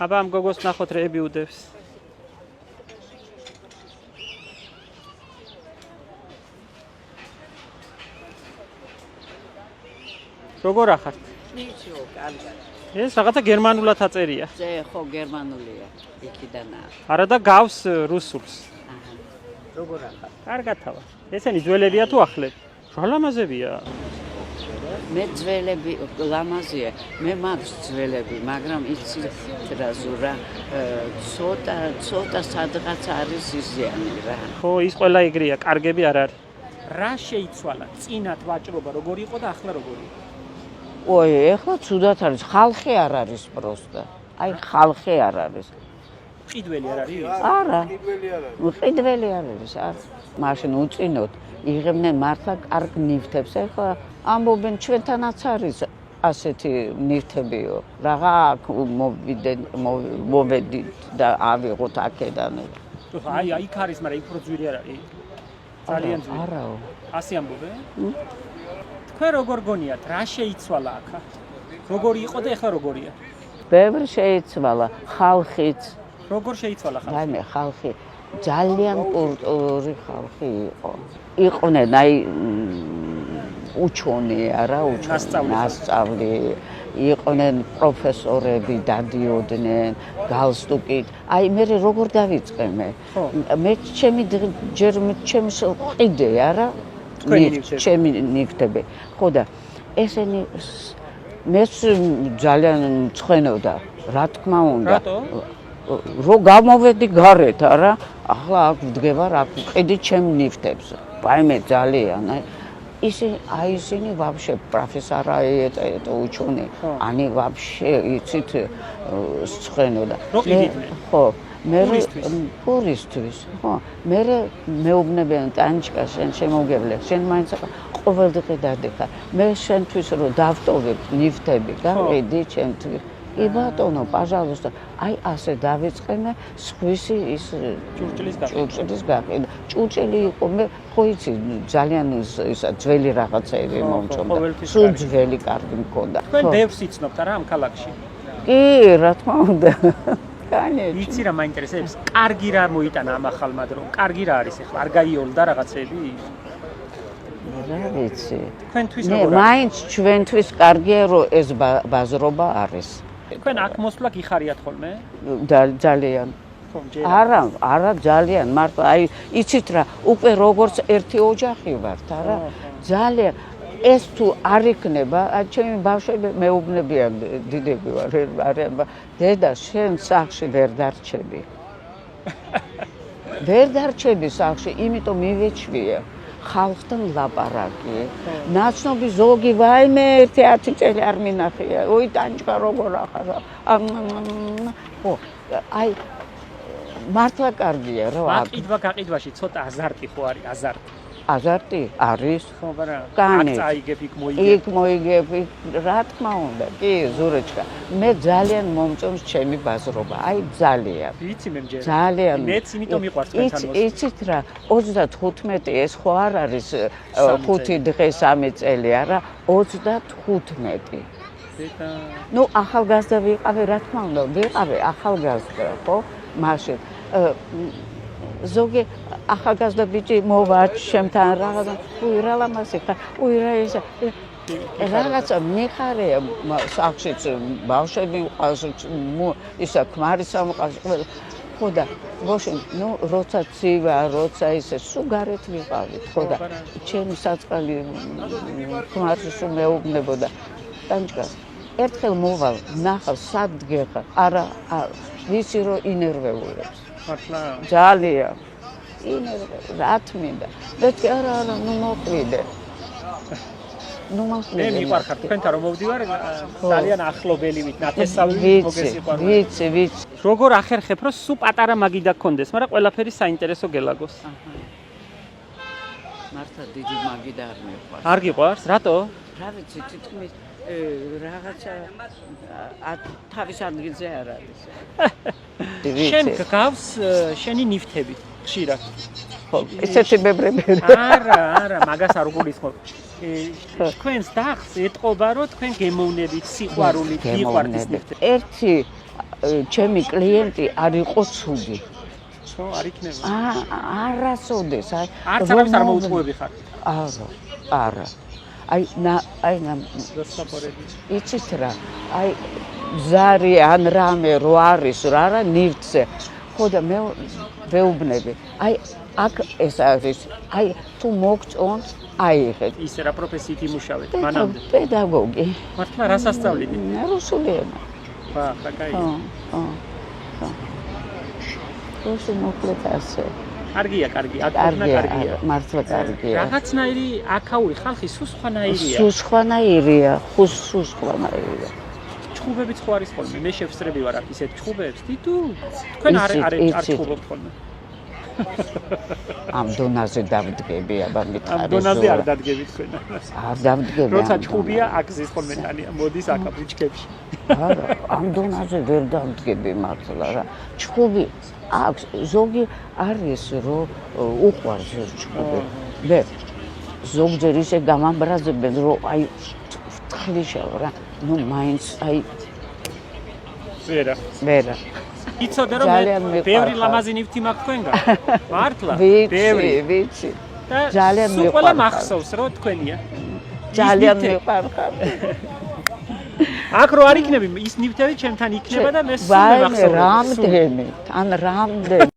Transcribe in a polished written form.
აბა ამ გოგოს ნახოთ რეები უდევს. როგორ ახართ? ნიჩო, კარგად. ეს რაღაცა გერმანულად აწერია. ხო, გერმანულია. იქიდანაა. არა და გავს რუსულს. აჰა. როგორ ახარ? კარგად თავა. ესენი ძველებია თუ ახლები? შალამაზებია. მე ძველები ლამაზია. მე მაქვს ძველები, მაგრამ იცი რა ზურა ცოტა სადღაც არის იზიანი რა. ხო, ის ყველა იგრია, კარგები არ არის. რა შეიცვალა? წინათ ვაჭრობა როგორი იყო და ახლა როგორია? ой, ეხლა ცუდად არის. ხალხი არ არის პროსტა. აი, ხალხი არ არის. ყიდველი არ არის? არა. ყიდველი არ არის. მაშინ უწინოთ იღებდნენ მართლა კარგ ნივთებს. ეხლა ამბობენ ჩვენთანაც არის ასეთი ნივთებიო. რაღა აქ მოვედით და ავიღოთ აქედან. აი, იქ არის, მაგრამ იქ უფრო ძვირი არ არის. ძალიან ძვირი. არაო. ასე ამბობენ? თქვენ როგორ გონიათ, რა შეიცვალა აქ? როგორი იყო და ეხლა როგორია? ბევრი შეიცვალა, ხალხიც. როგორ შეიცვალა ხალხი? აი მე ხალხი ძალიან კულტურული ხალხი იყო. იყვნენ აი უჩონი არა, ნასწავლი. იყვნენ პროფესორები დადიოდნენ გალსტუკით. აი მე როგორ დავიწყე მე? მე ჩემი ყიდე არა? ჩემი ნივთები. ხო და ესენი მეც ძალიან მწვენოდა, რა თქმა უნდა. რო გამოვედი გარეთ, არა? ახლა აქ ვდგება, აქ ვყიდი ჩემ ნივთებს. ვაიმე ძალიან. ისინი вообще პროფესორები ეტა უჩუნი. ანი вообще იცით სწენოდა. ხო, მე პურისტვის, ხო. მე მეუბნებიან ტანჩკა შენ შემოგევლე, შენ მაინც ყოველდღე დადიხარ. მე შენთვის რო დავტოვებ ნივთები, გაყიდი ჩემთვის. კი ბატონო, пожалуйста, აი ასე დავიწყენე სხვისი ის ჭურჭლის გაყიდა. ჭურჭელი იყო, მე ხო იცი, ძალიან ისა ძველი რაღაცები მომწონდა. სულ ძველი კარგი მქონდა. თქვენ ბევრს იცნობთ არა ამ ქალაქში? კი, რა თქმა უნდა. იცი რა მაინტერესებს? კარგი რა მოიტანა ამ ახალმა დრო? კარგი რა არის ახლა? არ გაიოლდა რაღაცები? რა ვიცი. თქვენთვის როგორ არის? მაინც ჩვენთვის კარგია რომ ეს ბაზრობა არის. თქვენ აქ მოსვლა გიხარიათ ხოლმე? ძალიან. არა ძალიან, მართლა აი იცით რა, უკვე როგორც ერთი ოჯახი ვართ, არა? ძალიან ეს თუ არ იქნება, ჩემი ბავშვები მეუბნებიან დიდები ვარ, დედა შენ სახლში ვერ დარჩები. ვერ დარჩები სახლში, იმიტომ მივეჩვია. ხალხთან ლაპარაკი. ნაცნობი ზოგი ვაიმე 1-10 წელი არ მინახია. ой, ტანჩკა როგორ ახარ. ხო, აი მართლა კარგია რა. გაყიდვაში ცოტა აზარტი ხო არის, აზარტი. აზარტი არის. ხო, მაგრამ კანი. წაიგებ იქ მოიგებ, რა თქმა უნდა. კი, ზურეჩკა. მე ძალიან მომწონს ჩემი ბაზრობა. აი ძალიან. ვიცი მე მჯერა. ძალიან. მეც იმიტომ მიყვარს თქვენთან მოსვლა. იცით რა, 35 ეს ხო არ არის 5 დღე 3 წელი, არა? 35. ნუ ახალგაზრდა ვიყავი, რა თქმა უნდა, ვიყავი ახალგაზრდა, ხო? მაშინ ზოგი ახალგაზრდა ბიჭი მოვა ჩემთან რაღაცა, უი რა ლამაზი ხარ, უი რა ეს რაღაცა მიხარია სახლშიც ბავშვები უყავს, ისა ქმარისა მოყავს ყველა. ხო და ბოშენ, ნუ როცა ცივა, როცა ისე სულ გარეთ ვიყავით, ხო და ჩემი საწყალი ქმარს მეუბნებოდა. ტანჩკა ერთხელ მოვალ, ნახავ სად გეხარ. არა, ვიცი რომ ინერვეულებს. მართლა ძალიან ინერვეულებს, რა თმინდა. მეთქი არა, ნუ მოყვიდე. ნუ მოყვიდე. მე მიყვარხარ თქვენთან რომ მოვდივარ, ძალიან ახლობელივით, ნათესავით მოგესიყვარხარ. ვიცი. როგორ ახერხებ, რომ სულ პატარა მაგიდა გქონდეს, მაგრამ ყველაფერი საინტერესო გელაგოს. მართლა დიდი მაგიდა არ მიყვარს. არ გიყვარს? რატო? რა ვიცი, თითქმის რაღაცა თავის ადგილზე არ არის. შენ გავს შენი ნივთები ხშირად. ხო, ესეთი მებრები. არა, მაგას არ გულისხმობ. თქვენს დახს ეტყობა, რომ თქვენ გემოვნებით, სიყვარულით, გიყვართ ის ნივთები. ერთი ჩემი კლიენტი არ იყო ცუდი. ხო, არ იქნება. არასოდეს. არც ამას არ მოუწყვები ხარ. არა. აი დასაფორები. იცით რა? აი ზარი ან რამე რო არის რა რა ნივთზე. ხო და მე ვეუბნები. აი აქ ეს არის. აი თუ მოგწონთ აი ეხეთ. ისე რა პროფესიით იმუშავეთ მანამდე? პედაგოგი. მართლა რას ასწავლები? რუსული ენა. ხო, კაია. ხო. რუსი მოკლედ ასე. კარგია, კარგია. მართლა კარგია. რაღაცნაირი აქაური ხალხი სხვანაირია. სხვანაირია, სხვანაირია. ჩხუბებიც ხო არის ხოლმე. მე შევსწრები ვარ აქ ისეთ ჩხუბებს. თითო თქვენ არ ჩხუბობთ ხოლმე. ამ დონაზე დავდგები, აბა მითხარი. ამ დონაზე არ დადგები თქვენ. არ დავდგები. როცა ჩხუბია აქზის ხოლმე ტანია. მოდის აქ აბუჩქებში. არა, ამ დონაზე ვერ დავდგები მართლა რა. ჩხუბი აქვს ზოგი არის რომ უყვარს ჩხუბი. მე ზოგჯერ ისე გამამბრაზებენ რომ აი ხლიშავ რა. ნუ მაინც აი ვერა. იცოდე რომ მე ბევრი ლამაზი ნივთი მაქვს თქვენგან. მართლა? ვიცი. ძალიან მიყვარხარ. ყველა მახსოვს რომ თქვენია. ძალიან მიყვარხარ. აქ რო არ იქნები ის ნივთები ჩემთან იქნება და მე სულ მახსოვს. რამდენი?